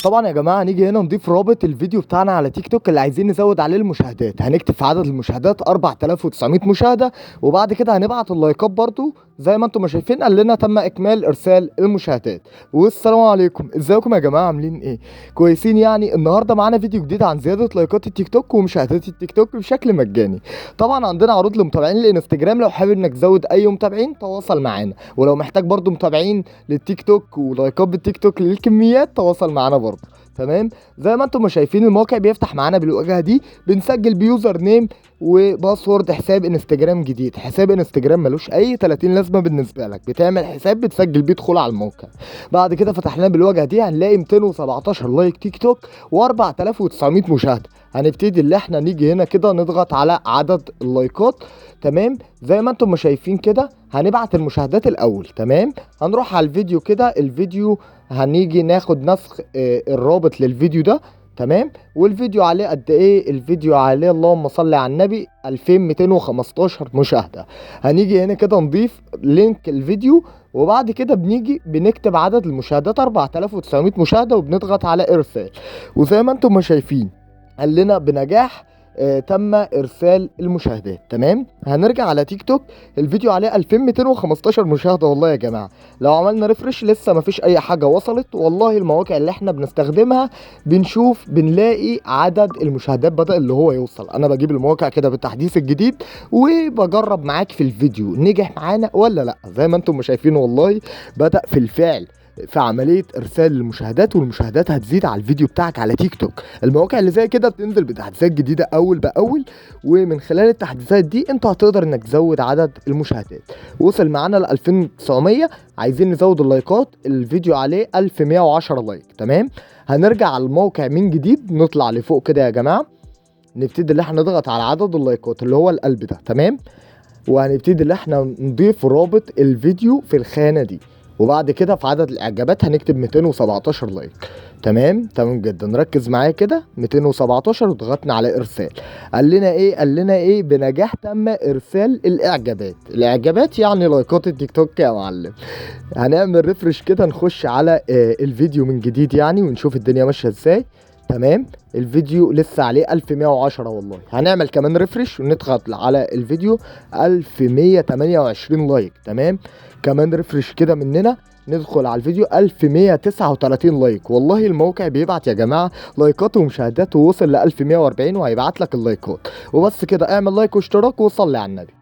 طبعا يا جماعه هنيجي هنا نضيف رابط الفيديو بتاعنا على تيك توك اللي عايزين نزود عليه المشاهدات. هنكتب في عدد المشاهدات 4900 مشاهده، وبعد كده هنبعت اللايكات برضو زي ما انتم ما شايفين. قال لنا تم اكمال ارسال المشاهدات. والسلام عليكم، ازيكم يا جماعه؟ عاملين ايه؟ كويسين يعني. النهارده معانا فيديو جديد عن زياده لايكات التيك توك ومشاهدات التيك توك بشكل مجاني. طبعا عندنا عروض لمتابعين الانستجرام، لو حابب انك تزود اي متابعين تواصل معانا، ولو محتاج برضو متابعين للتيك توك ولايكات بالتيك توك للكميات تواصل معانا برضو. تمام. زي ما انتم ما شايفين الموقع بيفتح معانا بالواجهه دي. بنسجل بيوزر نيم وباسورد حساب انستجرام جديد. حساب انستجرام ملوش اي 30 لازمه بالنسبه لك، بتعمل حساب بتسجل بيه دخول على الموقع. بعد كده فتحناه بالواجهه دي هنلاقي 217 لايك تيك توك و4900 مشاهده. هنبتدي اللي احنا نيجي هنا كده نضغط على عدد اللايكات. تمام. زي ما انتم ما شايفين كده هنبعت المشاهدات الاول. تمام. هنروح على الفيديو كده. الفيديو هنيجي ناخد نسخ الرابط للفيديو ده. تمام. والفيديو عليه قد ايه؟ الفيديو عليه اللهم صل على النبي 2215 مشاهده. هنيجي هنا كده نضيف لينك الفيديو، وبعد كده بنيجي بنكتب عدد المشاهدات 4900 مشاهده وبنضغط على ارسال. وزي ما انتم ما شايفين قال لنا بنجاح تم ارسال المشاهدات. تمام. هنرجع على تيك توك. الفيديو عليه 2215 مشاهده والله يا جماعه. لو عملنا ريفرش لسه مفيش اي حاجه وصلت. والله المواقع اللي احنا بنستخدمها بنشوف بنلاقي عدد المشاهدات بدأ اللي هو يوصل. انا بجيب المواقع كده بالتحديث الجديد وبجرب معاك في الفيديو نجح معانا ولا لا. زي ما انتم شايفين والله بدأ في الفعل في عمليه ارسال المشاهدات، والمشاهدات هتزيد على الفيديو بتاعك على تيك توك. المواقع اللي زي كده بتنزل بتحديثات جديده اول باول، ومن خلال التحديثات دي انت هتقدر انك تزود عدد المشاهدات. وصل معانا ل 2900. عايزين نزود اللايكات. الفيديو عليه 1110 لايك. تمام. هنرجع على الموقع من جديد، نطلع لفوق كده يا جماعه. نبتدي اللي احنا نضغط على عدد اللايكات اللي هو القلب ده. تمام. وهنبتدي اللي احنا نضيف رابط الفيديو في الخانه دي، وبعد كده في عدد الاعجابات هنكتب 217 لايك. تمام جدا. ركز معايا كده. 217 وضغطنا على ارسال. قال لنا ايه؟ بنجاح تم ارسال الاعجابات. الاعجابات يعني لايكات التيك توك يا معلم. هنعمل ريفرش كده نخش على الفيديو من جديد يعني ونشوف الدنيا ماشيه ازاي. تمام. الفيديو لسه عليه 1110 والله. هنعمل كمان ريفرش ونضغط على الفيديو 1128 لايك. تمام. كمان ريفرش كده مننا ندخل على الفيديو 1139 لايك. والله الموقع بيبعت يا جماعه لايكات ومشاهدات، ووصل ل 1140 وهيبعت لك اللايكات. وبس كده. اعمل لايك واشتراك وصلي على النبي.